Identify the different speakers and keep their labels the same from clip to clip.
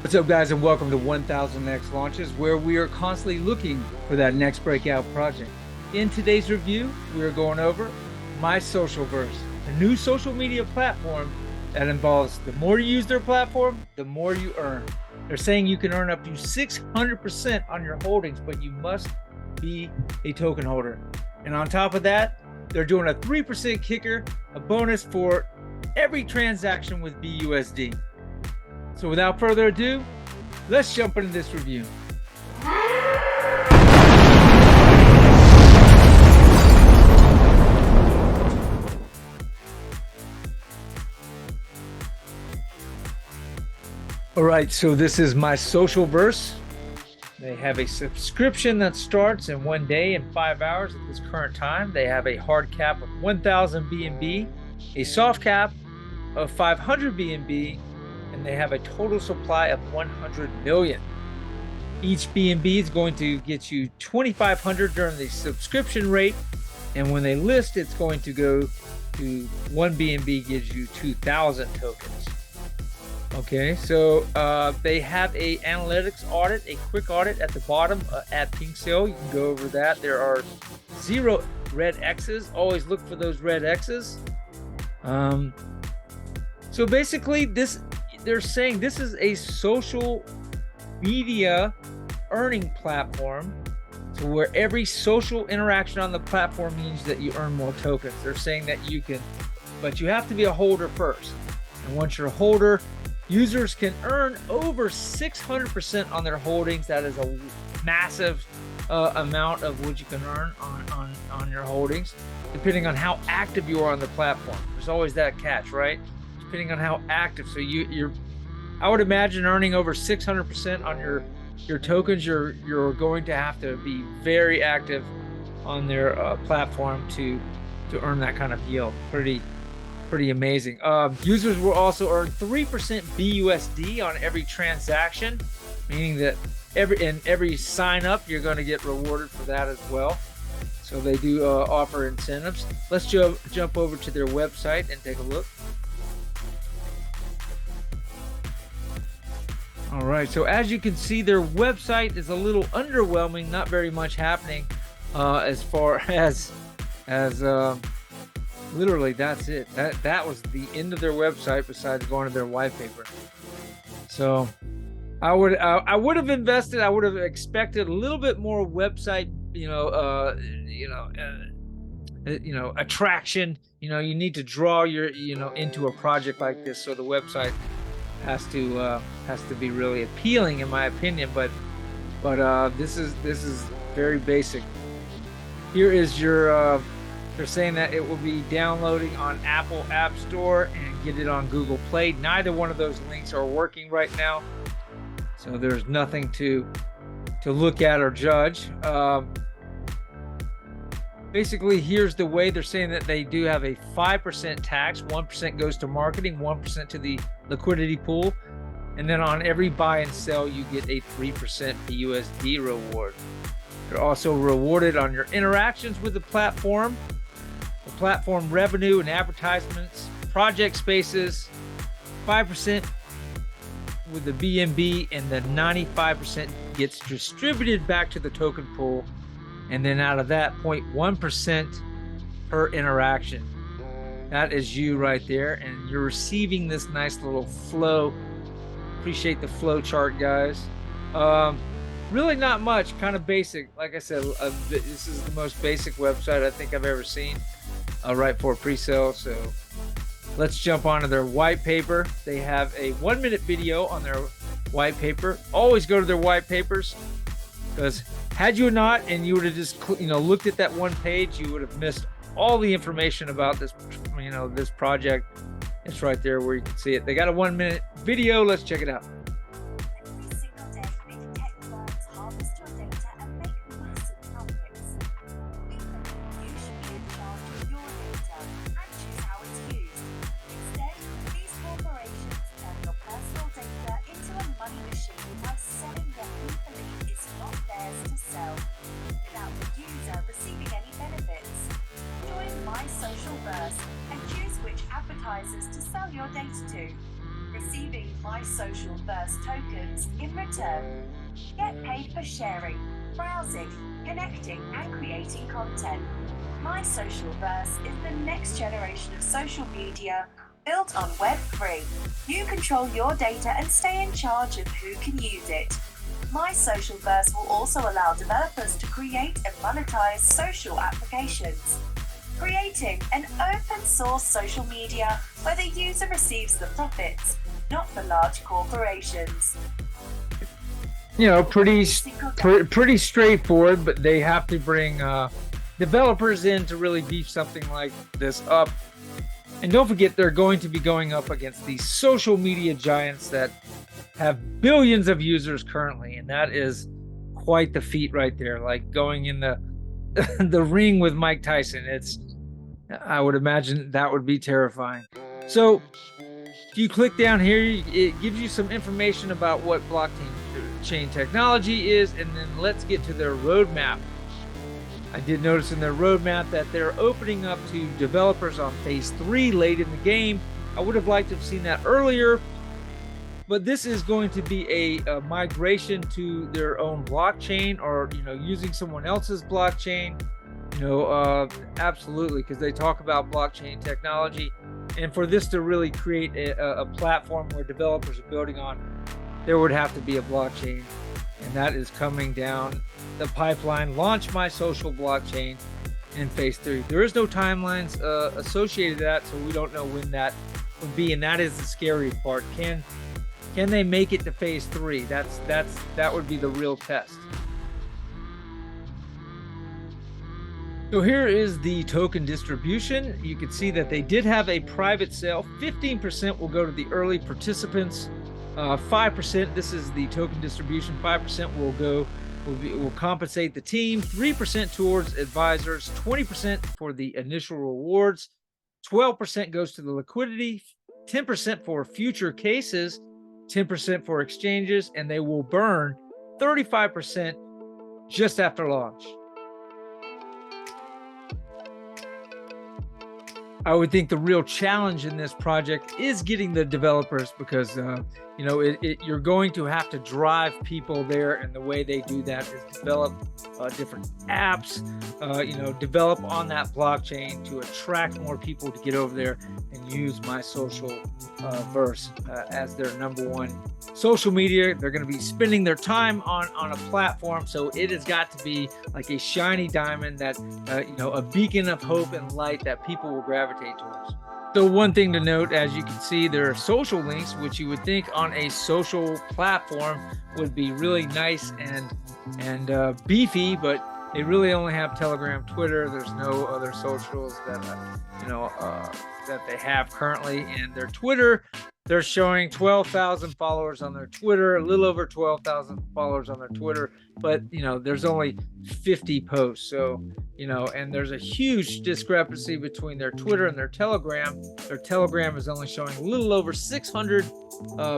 Speaker 1: What's up, guys, and welcome to 1000x Launches, where we are constantly looking for that next breakout project. In today's review, we are going over My Socialverse, a new social media platform that involves the more you use their platform, the more you earn. They're saying you can earn up to 600% on your holdings, but you must be a token holder. And on top of that, they're doing a 3% kicker, a bonus for every transaction with BUSD. So without further ado, let's jump into this review. All right, so this is My Socialverse. They have a subscription that starts in 1 day and 5 hours at this current time. They have a hard cap of 1,000 BNB, a soft cap of 500 BNB, and they have a total supply of 100 million. Each BNB is going to get you 2,500 during the subscription rate, and when they list, it's going to go to 1 BNB gives you 2,000 tokens. Okay, so they have a analytics audit, a quick audit at the bottom at Pink Sale. You can go over that. There are 0 red X's. Always look for those red X's. So basically, they're saying this is a social media earning platform, so where every social interaction on the platform means that you earn more tokens. They're saying that you can, but you have to be a holder first. And once you're a holder, users can earn over 600% on their holdings. That is a massive amount of what you can earn on your holdings, depending on how active you are on the platform. There's always that catch, right? Depending on how active. So I would imagine earning over 600% on your tokens. You're going to have to be very active on their platform to earn that kind of yield. Pretty amazing. Users will also earn 3% BUSD on every transaction, meaning that every sign up you're going to get rewarded for that as well. So they do offer incentives. Let's jump over to their website and take a look. All right, so as you can see, their website is a little underwhelming. Not very much happening as far as literally that's it. That was the end of their website besides going to their white paper. So I would have invested. I would have expected a little bit more website, attraction. You need to draw your into a project like this, so the website has to be really appealing, in my opinion. But this is very basic. Here is your they're saying that it will be downloading on Apple App Store and get it on Google Play. Neither one of those links are working right now, so there's nothing to look at or judge. Basically, here's the way. They're saying that they do have a 5% tax. 1% goes to marketing, 1% to the liquidity pool, and then on every buy and sell, you get a 3% BUSD reward. You're also rewarded on your interactions with the platform revenue and advertisements, project spaces, 5% with the BNB, and then 95% gets distributed back to the token pool. And then out of that, 0.1% per interaction. That is you right there. And you're receiving this nice little flow. Appreciate the flow chart, guys. Really not much, kind of basic. Like I said, this is the most basic website I think I've ever seen right for pre-sale. So let's jump onto their white paper. They have a 1-minute video on their white paper. Always go to their white papers, because had you not, and you would have just looked at that one page, you would have missed all the information about this this project. It's right there where you can see it. They got a 1-minute video. Let's check it out.
Speaker 2: Every single day, big tech firms harvest your data and make massive profits. We think you should be in charge of your data and choose how it's used. Instead, these corporations turn your personal data into a money machine by selling what we believe is not theirs to sell, without the user receiving any benefits. Join My Socialverse and choose which advertisers to sell your data to. receiving My Socialverse tokens in return. Get paid for sharing, browsing, connecting, and creating content. My Socialverse is the next generation of social media built on Web3. You control your data and stay in charge of who can use it. My Socialverse will also allow developers to create and monetize social applications, creating an open source social media where the user receives the profits, not the large corporations.
Speaker 1: You know, pretty straightforward, but they have to bring developers in to really beef something like this up. And don't forget, they're going to be going up against these social media giants that have billions of users currently, and that is quite the feat right there. Like going in the the ring with Mike Tyson. I would imagine that would be terrifying. So if you click down here, it gives you some information about what blockchain technology is, and then let's get to their roadmap. I did notice in their roadmap that they're opening up to developers on phase 3 late in the game. I would have liked to have seen that earlier, but this is going to be a migration to their own blockchain, or using someone else's blockchain. Absolutely, because they talk about blockchain technology, and for this to really create a platform where developers are building on, there would have to be a blockchain, and that is coming down the pipeline. Launch My Social blockchain in phase 3. There is no timelines associated to that, so we don't know when that would be, and that is the scary part. Can they make it to phase 3? That would be the real test. So here is the token distribution. You can see that they did have a private sale. 15% will go to the early participants. 5%, this is the token distribution. 5% will compensate the team. 3% towards advisors. 20% for the initial rewards. 12% goes to the liquidity. 10% for future cases. 10% for exchanges, and they will burn 35% just after launch. I would think the real challenge in this project is getting the developers, because you're going to have to drive people there, and the way they do that is develop different apps, develop on that blockchain to attract more people to get over there and use My Socialverse as their number one social media. They're going to be spending their time on a platform, so it has got to be like a shiny diamond, that a beacon of hope and light that people will gravitate towards. So one thing to note, as you can see, there are social links, which you would think on a social platform would be really nice and beefy, but they really only have Telegram, Twitter. There's no other socials that that they have currently. And their Twitter, they're showing 12,000 followers on their Twitter, a little over 12,000 followers on their Twitter, but there's only 50 posts. So and there's a huge discrepancy between their Twitter and their Telegram. Their Telegram is only showing a little over 600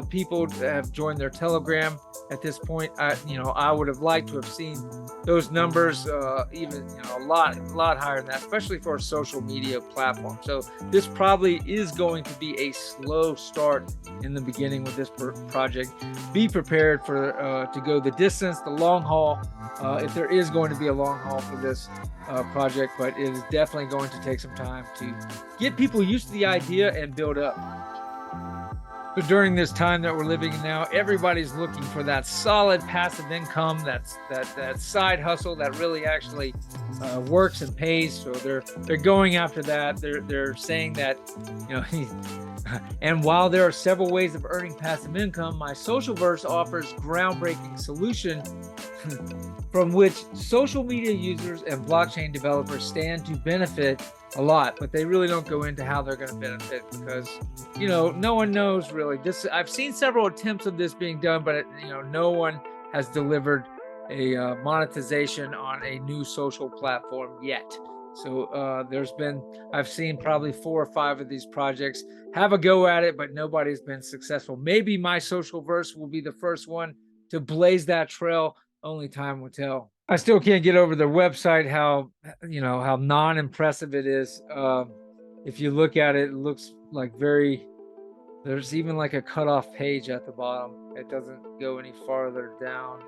Speaker 1: people have joined their Telegram at this point. I would have liked to have seen those numbers even a lot higher than that, especially for a social media platform. So this probably is going to be a slow start in the beginning with this project. Be prepared for to go the distance, the long haul, if there is going to be a long haul for this project, but it is definitely going to take some time to get people used to the idea and build up. But during this time that we're living in now, everybody's looking for that solid passive income, that side hustle that really actually works and pays. So they're going after that. They're saying that and while there are several ways of earning passive income, My Socialverse offers groundbreaking solution from which social media users and blockchain developers stand to benefit a lot, but they really don't go into how they're going to benefit, because no one knows really. This, I've seen several attempts of this being done, but no one has delivered a monetization on a new social platform yet. So I've seen probably 4 or 5 of these projects have a go at it, but nobody's been successful. Maybe My Socialverse will be the first one to blaze that trail. Only time will tell. I still can't get over their website, how non-impressive it is. If you look at it, it looks like very There's even like a cutoff page at the bottom. It doesn't go any farther down.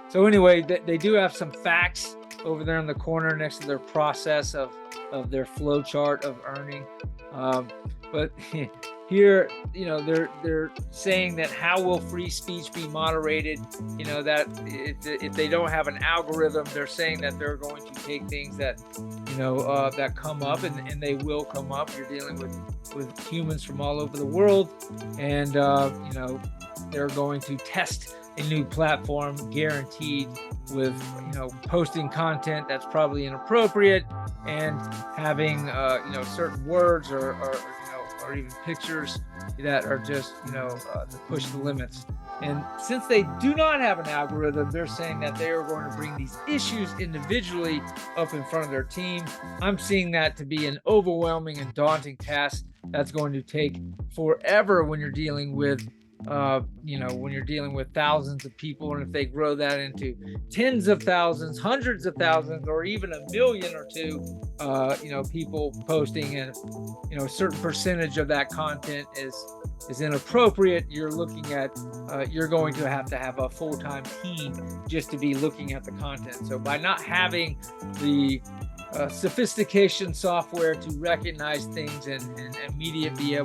Speaker 1: So anyway, they do have some facts over there in the corner next to their process of their flow chart of earning. But here, they're saying that how will free speech be moderated? That if they don't have an algorithm, they're saying that they're going to take things that, that come up, and they will come up. You're dealing with humans from all over the world, and, they're going to test a new platform guaranteed with, posting content that's probably inappropriate and having, certain words or even pictures that are just, to push the limits. And since they do not have an algorithm, they're saying that they are going to bring these issues individually up in front of their team. I'm seeing that to be an overwhelming and daunting task that's going to take forever when you're dealing with thousands of people, and if they grow that into tens of thousands, hundreds of thousands, or even a million or two, people posting, and a certain percentage of that content is inappropriate, you're looking at you're going to have a full-time team just to be looking at the content. So by not having the sophistication software to recognize things and immediately be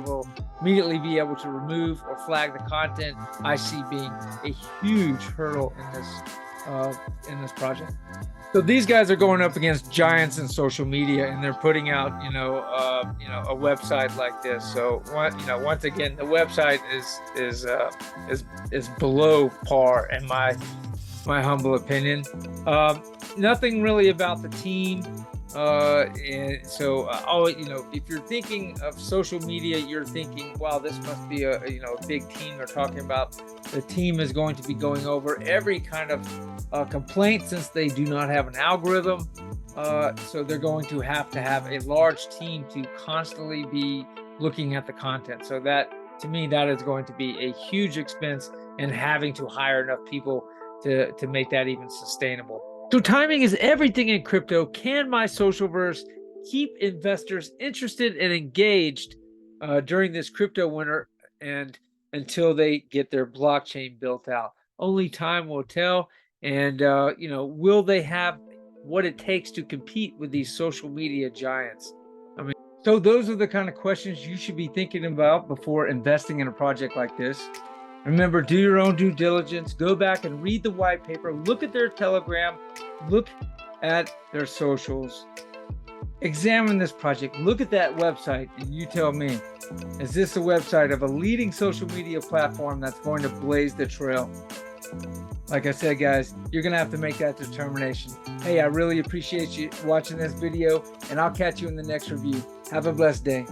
Speaker 1: able to remove or flag the content, I see being a huge hurdle in this project. So these guys are going up against giants in social media, and they're putting out a website like this. So once again, the website is below par in my humble opinion. Nothing really about the team. And so, if you're thinking of social media, you're thinking, wow, this must be a big team they're talking about. The team is going to be going over every kind of complaint, since they do not have an algorithm. So they're going to have a large team to constantly be looking at the content. So that, to me, that is going to be a huge expense, and having to hire enough people to make that even sustainable. So timing is everything in crypto. Can my Socialverse keep investors interested and engaged during this crypto winter and until they get their blockchain built out? Only time will tell. And, will they have what it takes to compete with these social media giants? So those are the kind of questions you should be thinking about before investing in a project like this. Remember, do your own due diligence. Go back and read the white paper. Look at their Telegram. Look at their socials. Examine this project. Look at that website, and you tell me, is this a website of a leading social media platform that's going to blaze the trail? Like I said, guys, you're going to have to make that determination. Hey, I really appreciate you watching this video, and I'll catch you in the next review. Have a blessed day.